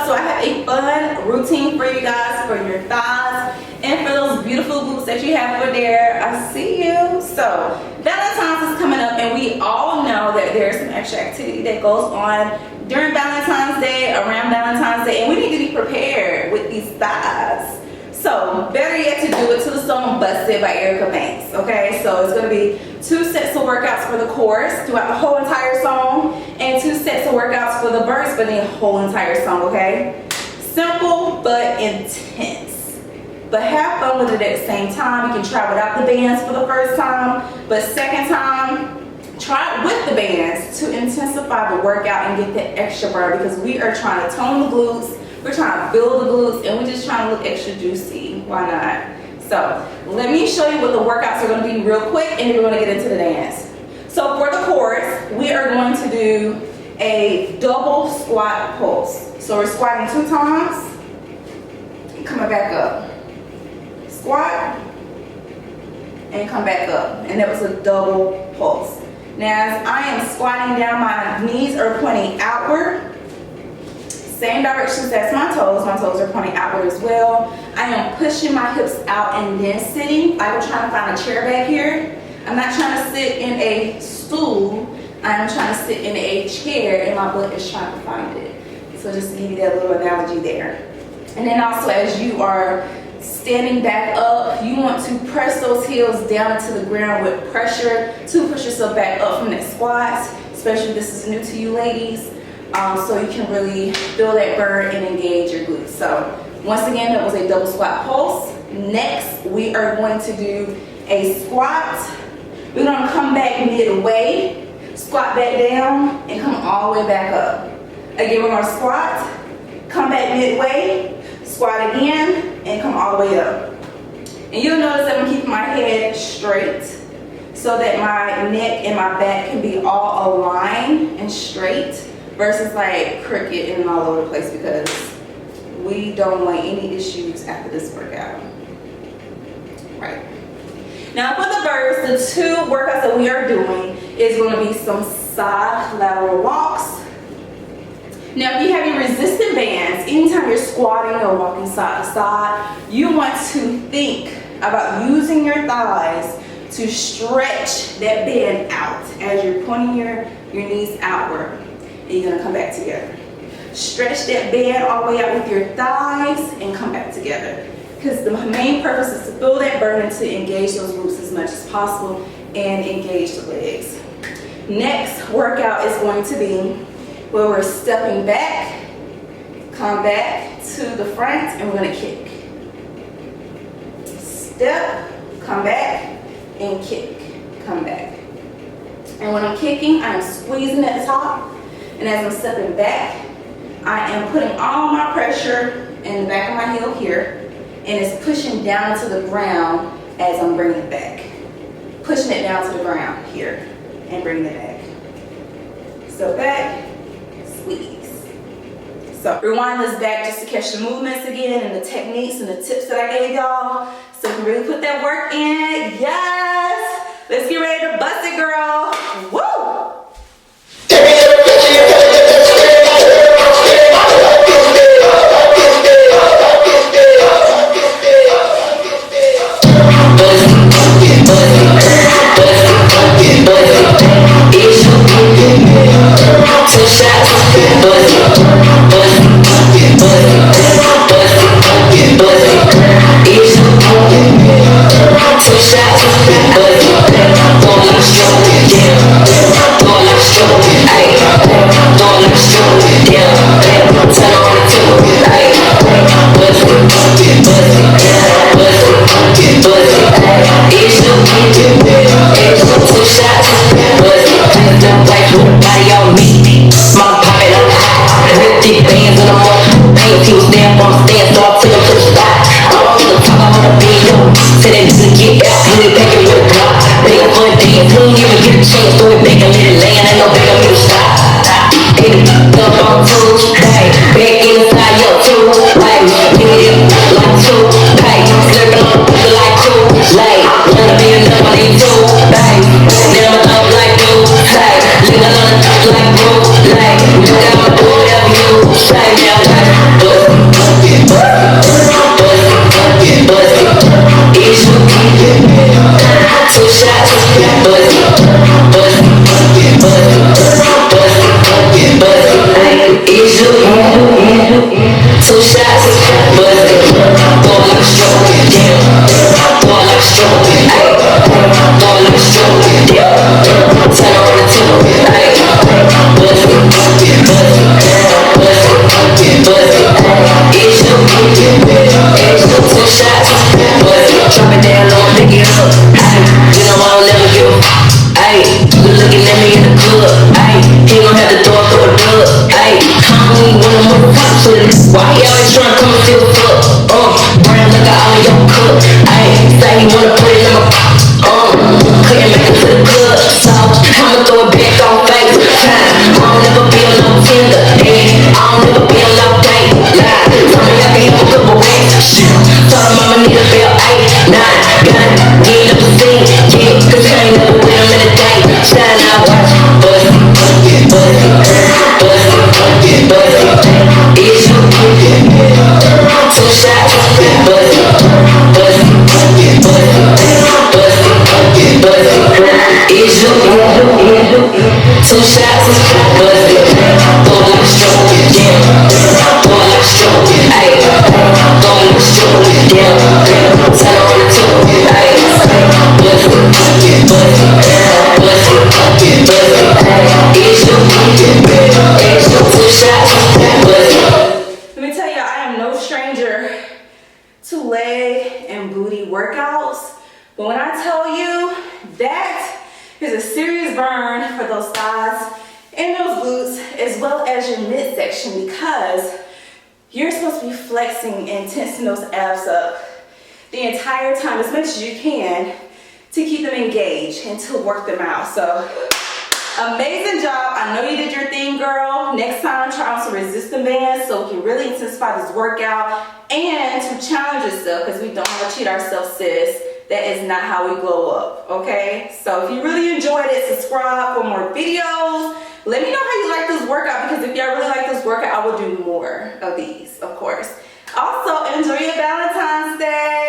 up. So I have a fun routine for you guys, for your thighs, and for those beautiful glutes that you have over there. I see you. So Valentine's is coming up, and we all know that there's some extra activity that goes on during Valentine's Day, around Valentine's Day, and we need to be prepared with these thighs. So better yet to do it to the song Busted by Erica Banks. Okay, so it's going to be 2 sets of workouts for the chorus throughout the whole entire song, and 2 sets of workouts for the verse for the whole entire song. Okay, simple but intense, but have fun with it at the same time. You can try without the bands for the first time, but second time try it with the bands to intensify the workout and get that extra burn, because we are trying to tone the glutes, we're trying to build the glutes, and we're just trying to look extra juicy. Why not? So let me show you what the workouts are going to be real quick, and then we're going to get into the dance. So for the chorus, we are going to do a double squat pulse. So we're squatting 2 times, coming back up, squat, and come back up, and that was a double pulse. Now as I am squatting down, my knees are pointing outward, same directions as my toes are pointing outward as well. I am pushing my hips out and then sitting, like I'm trying to find a chair back here. I'm not trying to sit in a stool, I'm trying to sit in a chair, and my butt is trying to find it. So just to give you that little analogy there. And then also as you are standing back up, you want to press those heels down into the ground with pressure to push yourself back up from that squat, especially if this is new to you ladies, so you can really feel that burn and engage your glutes. So once again, that was a double squat pulse. Next, we are going to do a squat. We're going to come back midway, squat back down, and come all the way back up. Again, we're going to squat, come back midway, squat again, and come all the way up. And you'll notice that I'm keeping my head straight so that my neck and my back can be all aligned and straight versus like crooked and all over the place, because we don't want any issues after this workout. Right. Now for the verse, the 2 workouts that we are doing is going to be some side lateral walks. Now, if you have your resistant bands, anytime you're squatting or walking side to side, you want to think about using your thighs to stretch that band out as you're pointing your knees outward, and you're going to come back together. Stretch that band all the way out with your thighs and come back together, because the main purpose is to feel that burn and to engage those glutes as much as possible and engage the legs. Next workout is going to be where we're stepping back, come back to the front, and we're going to kick. Step, come back, and kick, come back. And when I'm kicking, I am squeezing at the top, and as I'm stepping back, I am putting all my pressure in the back of my heel here, and it's pushing down to the ground as I'm bringing it back. Pushing it down to the ground here, and bringing it back. So back, squeeze. So rewind this back just to catch the movements again and the techniques and the tips that I gave y'all, so you can really put that work in. Yes! Let's get ready to bust it, girl. Woo! Like, you got whatever you say now. Why he always tryna come and feel fuck? Brown like I own your cook. Ayy, say he wanna put it in my couldn't make it to the club, so I'ma throw it back on FaceTime. I don't ever be on no Tinder, I don't ever be on no date. Lie, tell me I can have a couple racks. Told him I'ma need a bill 8, 9, gun, get up the scene, yeah, cause I ain't never with him in a day. Shine out, watch, bust, it's you, 2 shots, bust, it's you, 2 shots, bust it, throw it like a stroke, yeah, throw it like a stroke, ayy, throw it like a stroke, yeah, turn on the 2, ayy, bust it, it's you, 2 shots, bust it. Let me tell you, I am no stranger to leg and booty workouts, but when I tell you that is a serious burn for those thighs and those glutes as well as your midsection, because you're supposed to be flexing and tensing those abs up the entire time as much as you can to keep them engaged and to work them out. So amazing job. I know you did your thing, girl. Next time, try on some resistance bands so we can really intensify this workout and to challenge yourself, because we don't have to cheat ourselves, sis. That is not how we glow up, okay? So if you really enjoyed it, subscribe for more videos. Let me know how you like this workout, because if y'all really like this workout, I will do more of these, of course. Also, enjoy your Valentine's Day.